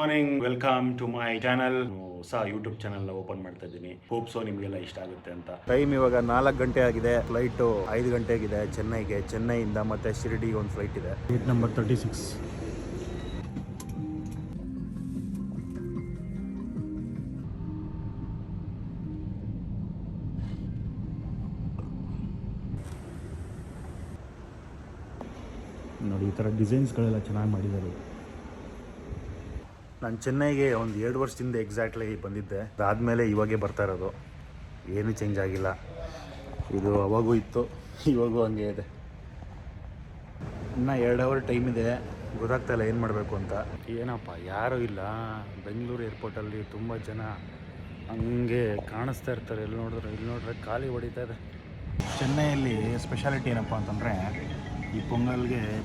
Morning, welcome to my channel. ಹೊಸ YouTube channel open ಮಾಡ್ತಾ ಇದ್ದೀನಿ. ಹೋಪ್ ಸೊ ನಿಮಗೆಲ್ಲ ಇಷ್ಟ ಆಗುತ್ತೆ ಅಂತ. ಟೈಮ್ ಇವಾಗ 4 ಗಂಟೆ ಆಗಿದೆ. ಫ್ಲೈಟು 5 ಗಂಟೆಗಿದೆ ಚೆನ್ನೈಗೆ. ಚೆನ್ನೈಯಿಂದ ಮತ್ತೆ ಶಿರಡಿಗೆ ಒಂದು ಫ್ಲೈಟ್ ಇದೆ. Gate number 36. ನೋಡಿ, ಈ ಥರ ಡಿಸೈನ್ಸ್ಗಳೆಲ್ಲ ಚೆನ್ನಾಗಿ ಮಾಡಿದ್ದಾರೆ. ನಾನು ಚೆನ್ನೈಗೆ ಒಂದು 2 ವರ್ಷದಿಂದ ಎಕ್ಸಾಕ್ಟ್ಲಿ ಬಂದಿದ್ದೆ. ಅದಾದಮೇಲೆ ಇವಾಗೇ ಬರ್ತಾ ಇರೋದು. ಏನೂ ಚೇಂಜ್ ಆಗಿಲ್ಲ. ಇದು ಅವಾಗೂ ಇತ್ತು, ಇವಾಗೂ ಹಂಗೆ ಇದೆ. ಇನ್ನು 2 ಅವರ್ ಟೈಮ್ ಇದೆ. ಗೊತ್ತಾಗ್ತಾಯಿಲ್ಲ ಏನು ಮಾಡಬೇಕು ಅಂತ. ಏನಪ್ಪ ಯಾರೂ ಇಲ್ಲ. ಬೆಂಗಳೂರು ಏರ್ಪೋರ್ಟಲ್ಲಿ ತುಂಬ ಜನ ಹಂಗೆ ಕಾಣಿಸ್ತಾ ಇರ್ತಾರೆ. ಇಲ್ಲಿ ನೋಡಿದ್ರೆ ಖಾಲಿ ಹೊಡಿತಾ ಇದೆ. ಚೆನ್ನೈಯಲ್ಲಿ ಸ್ಪೆಷಾಲಿಟಿ ಏನಪ್ಪ ಅಂತಂದರೆ, ಈ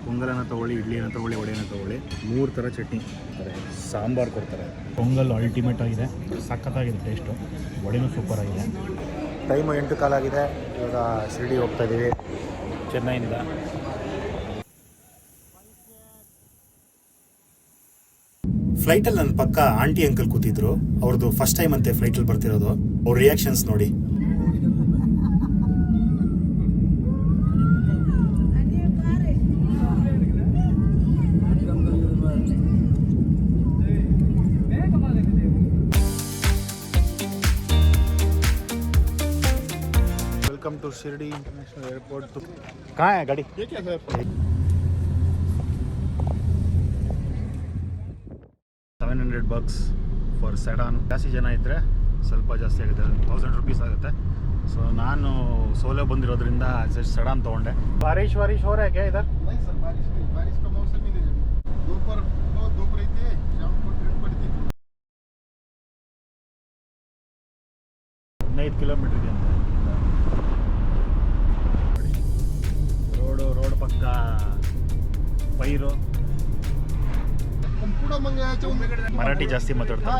ಪೊಂಗಲನ್ನು ತೊಗೊಳ್ಳಿ, ಇಡ್ಲಿಯನ್ನು ತೊಗೊಳ್ಳಿ, ವಡೆಯನ್ನು ತೊಗೊಳ್ಳಿ, 3 ಥರ ಚಟ್ನಿ ಕೊಡ್ತಾರೆ, ಸಾಂಬಾರು ಕೊಡ್ತಾರೆ. ಪೊಂಗಲ್ ಅಲ್ಟಿಮೇಟ್ ಆಗಿದೆ, ಸಖತ್ತಾಗಿದೆ ಟೇಸ್ಟು. ವಡೆನೂ ಸೂಪರ್ ಆಗಿದೆ. ಟೈಮು 8:15 ಆಗಿದೆ. ಇವಾಗ ಶಿರಡಿ ಹೋಗ್ತಾ ಇದ್ದೀವಿ ಚೆನ್ನೈಯಿಂದ. ಫ್ಲೈಟಲ್ಲಿ ನನ್ನ ಪಕ್ಕ ಆಂಟಿ ಅಂಕಲ್ ಕೂತಿದ್ರು. ಅವ್ರದ್ದು ಫಸ್ಟ್ ಟೈಮ್ ಅಂತೆ ಫ್ಲೈಟಲ್ಲಿ ಬರ್ತಿರೋದು. ಅವ್ರ ರಿಯಾಕ್ಷನ್ಸ್ ನೋಡಿ. Welcome to Shirdi international airport. तो कहाँ है गाड़ी? ये क्या सर? $700 for sedan. ಜಾಸ್ತಿ ಜನ ಇದ್ದರೆ ಸ್ವಲ್ಪ ಜಾಸ್ತಿ ಆಗುತ್ತೆ, 1000 ರೂಪೀಸ್ ಆಗುತ್ತೆ. ಸೊ ನಾನು ಸೋಲೋ ಬಂದಿರೋದ್ರಿಂದ ಸೆಡಾನ್ ತೊಗೊಂಡೆ. ಬಾರಿಶ್ हो रहा है क्या इधर? नहीं सर, बारिश का मौसम ही नहीं है. दोपहर धूप रहती है, शाम को ठंड पड़ती है. 15 ಕಿಲೋಮೀಟರ್ ಇದೆ ಅಂತ. ರೋಡ್ ಪಕ್ಕ ಪೈರು. ಮರಾಠಿ ಜಾಸ್ತಿ ಮಾತಾಡ್ತಾರೆ.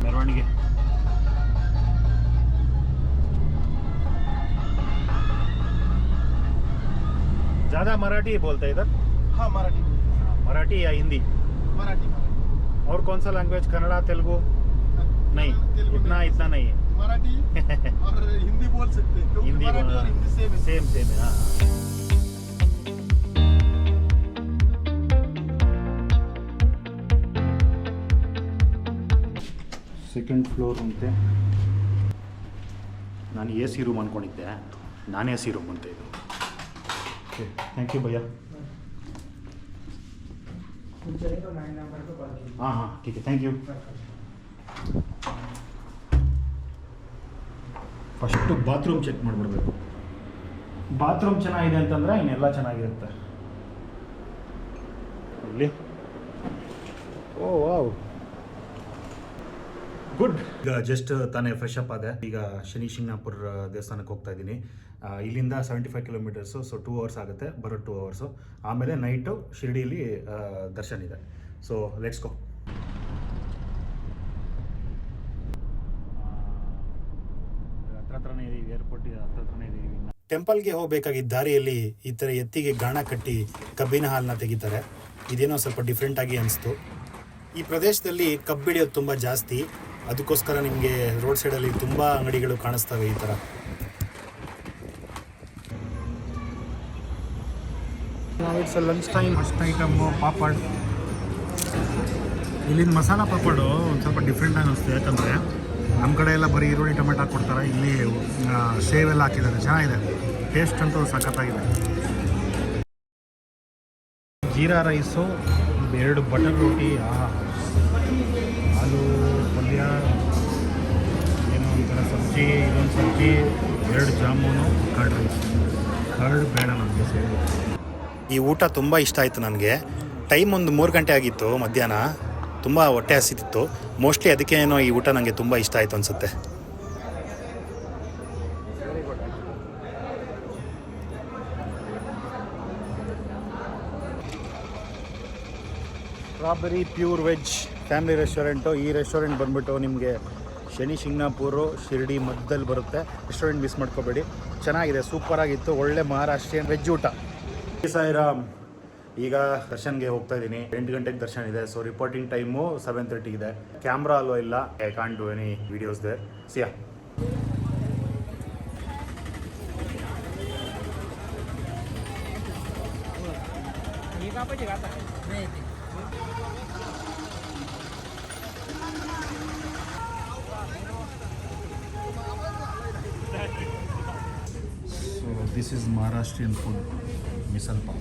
ಮೆರವಣಿಗೆ. ज़्यादा मराठी बोलते हैं इधर? हाँ, मराठी या हिंदी? मराठी. और कौन सा लैंग्वेज? कन्नड़ा, तेलुगु? नहीं, इतना नहीं है. मराठी और हिंदी बोल सकते हैं, क्योंकि मराठी और हिंदी सेम है. हाँ. ಸೆಕೆಂಡ್ ಫ್ಲೋರ್ ಅಂತೆ. ನಾನು AC ರೂಮ್ ಅಂದ್ಕೊಂಡಿದ್ದೆ, ನಾನೇ AC ರೂಮ್ ಅಂತ ಇದು. ಓಕೆ, ಥ್ಯಾಂಕ್ ಯು ಭಯ್ಯ. ಹಾಂ ठीक है, thank you. First bathroom check ಮಾಡಿಬಿಡ್ಬೇಕು. ಬಾತ್ರೂಮ್ ಚೆನ್ನಾಗಿದೆ ಅಂತಂದರೆ ಇನ್ನೆಲ್ಲ ಚೆನ್ನಾಗಿರುತ್ತೆ. ಇಲ್ಲಿ ಓ ವಾವ್, ಗುಡ್. ಈಗ ಜಸ್ಟ್ ತಾನೇ ಫ್ರೆಶ್ ಅಪ್ ಆದೆ. ಈಗ ಶನಿ ಶಿಂಗ್ನಾಪುರ ದೇವಸ್ಥಾನಕ್ಕೆ ಹೋಗ್ತಾ ಇದ್ದೀನಿ. ಇಲ್ಲಿಂದ 75 ಕಿಲೋಮೀಟರ್ಸು. ಸೊ 2 ಅವರ್ಸ್ ಆಗುತ್ತೆ, ಬರೋ 2 ಅವರ್ಸು. ಆಮೇಲೆ ನೈಟು ಶಿರಡಿಯಲ್ಲಿ ದರ್ಶನ ಇದೆ. So let's go. ಹತ್ರನೇ ಇದೀವಿ, ಏರ್ಪೋರ್ಟಿಗೆ ಹತ್ರನೇ ಇದೀವಿ. ಟೆಂಪಲ್ಗೆ ಹೋಗಬೇಕಾಗಿದ್ದ ದಾರಿಯಲ್ಲಿ ಈ ಥರ ಎತ್ತಿಗೆ ಗಾಣ ಕಟ್ಟಿ ಕಬ್ಬಿನ ಹಾಲನ್ನ ತೆಗಿತಾರೆ. ಇದೇನೋ ಸ್ವಲ್ಪ ಡಿಫ್ರೆಂಟ್ ಆಗಿ ಅನಿಸ್ತು. ಈ ಪ್ರದೇಶದಲ್ಲಿ ಕಬ್ಬು ಬೆಳೆಯೋದು ತುಂಬ ಜಾಸ್ತಿ. ಅದಕ್ಕೋಸ್ಕರ ನಿಮಗೆ ರೋಡ್ ಸೈಡಲ್ಲಿ ತುಂಬ ಅಂಗಡಿಗಳು ಕಾಣಿಸ್ತವೆ ಈ ಥರ. It's lunch time. First item papad. ಇಲ್ಲಿನ ಮಸಾಲ ಪಾಪಡು ಒಂದು ಸ್ವಲ್ಪ ಡಿಫ್ರೆಂಟ್ ಅನ್ನಿಸ್ತು. ಯಾಕಂದರೆ ನಮ್ಮ ಕಡೆ ಎಲ್ಲ ಬರೀ ಈರುಳ್ಳಿ ಟೊಮೆಟೊ ಹಾಕ್ಕೊಡ್ತಾರೆ. ಇಲ್ಲಿ ಸೇವೆಲ್ಲ ಹಾಕಿದ್ದಾರೆ. ಚೆನ್ನಾಗಿದೆ, ಟೇಸ್ಟ್ ಅಂತೂ ಸಖತ್ತಾಗಿದೆ. ಜೀರಾ ರೈಸು, 2 ಬಟರ್ ರೋಟಿ, ಆಲೂ ಪಲ್ಯ, ಏನೋ ಒಂಥರ ಸಬ್ಜಿ, ಇದೊಂದು ಸಬ್ಜಿ, 2 ಜಾಮೂನು, ಕರ್ಡ್ ರೈಸ್. ಕರ್ಡ್ ಬೇಡ ನನಗೆ ಸೇವೆ. ಈ ಊಟ ತುಂಬ ಇಷ್ಟ ಆಯಿತು ನನಗೆ. ಟೈಮ್ ಒಂದು 3 ಗಂಟೆ ಆಗಿತ್ತು ಮಧ್ಯಾಹ್ನ. ತುಂಬ ಹೊಟ್ಟೆ ಹಸಿತಿತ್ತು. ಮೋಸ್ಟ್ಲಿ ಅದಕ್ಕೇನೋ ಈ ಊಟ ನನಗೆ ತುಂಬ ಇಷ್ಟ ಆಯಿತು ಅನಿಸುತ್ತೆ. Strawberry pure veg family restaurant. ಈ ರೆಸ್ಟೋರೆಂಟ್ ಬಂದುಬಿಟ್ಟು ನಿಮಗೆ ಶನಿ ಶಿಂಗ್ನಾಪುರು ಶಿರಡಿ ಮಧ್ಯದಲ್ಲಿ ಬರುತ್ತೆ. ರೆಸ್ಟೋರೆಂಟ್ ಮಿಸ್ ಮಾಡ್ಕೋಬೇಡಿ, ಚೆನ್ನಾಗಿದೆ, ಸೂಪರಾಗಿತ್ತು. ಒಳ್ಳೆ ಮಹಾರಾಷ್ಟ್ರೀಯನ್ ವೆಜ್ ಊಟ. ಸಾಯಿರಾಮ್. ಈಗ ದರ್ಶನ್ಗೆ ಹೋಗ್ತಾ ಇದ್ದೀನಿ. 8 ಗಂಟೆಗೆ ದರ್ಶನ್ ಇದೆ. ಸೊ ರಿಪೋರ್ಟಿಂಗ್ ಟೈಮು 7:30 ಇದೆ. ಕ್ಯಾಮ್ರಾ ಅಲ್ಲೋ ಇಲ್ಲ, I can't do any videos there. ಸಿಯಾ. So this is Maharashtrian food, misal pav.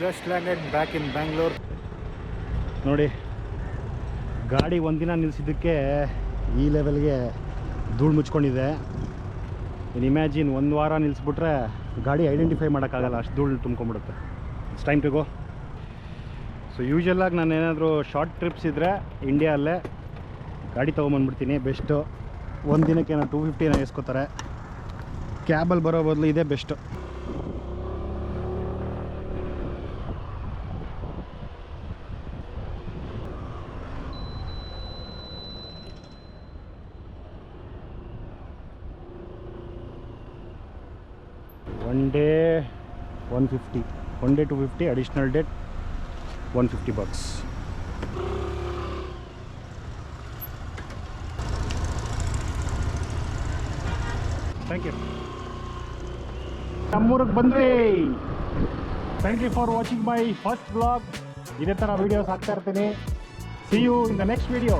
Just landed back in Bangalore. ನೋಡಿ, ಗಾಡಿ ಒಂದಿನ ನಿಲ್ಲಿಸಿದ್ದಕ್ಕೆ ಈ ಲೆವೆಲ್ಗೆ ಧೂಳು ಮುಚ್ಕೊಂಡಿದೆ. ಇನ್ನು ಇಮ್ಯಾಜಿನ್ 1 ವಾರ ನಿಲ್ಲಿಸ್ಬಿಟ್ರೆ ಗಾಡಿ ಐಡೆಂಟಿಫೈ ಮಾಡೋಕ್ಕಾಗಲ್ಲ, ಅಷ್ಟು ಧೂಳು ತುಂಬ್ಕೊಂಬಿಡುತ್ತೆ. It's time to go. So ಯೂಶ್ವಲಾಗಿ ನಾನು ಏನಾದರೂ ಶಾರ್ಟ್ ಟ್ರಿಪ್ಸ್ ಇದ್ದರೆ ಇಂಡಿಯಾಲ್ಲೇ ಗಾಡಿ ತೊಗೊಂಬಂದ್ಬಿಡ್ತೀನಿ ಬೆಸ್ಟು. ಒಂದು ದಿನಕ್ಕೆ ನಾನು 250 ಎಸ್ಕೋತಾರೆ. ಕ್ಯಾಬಲ್ಲಿ ಬರೋ ಬದಲು ಇದೇ best. One day 150, 1 day 250, additional day $150. Thank you. ನಮ್ಮೂರಿಗೆ ಬಂದ್ವಿ. Thank you for watching my first vlog. ಇದೇ ಥರ ವೀಡಿಯೋಸ್ ಹಾಕ್ತಾ ಇರ್ತೀನಿ. See you in the next video.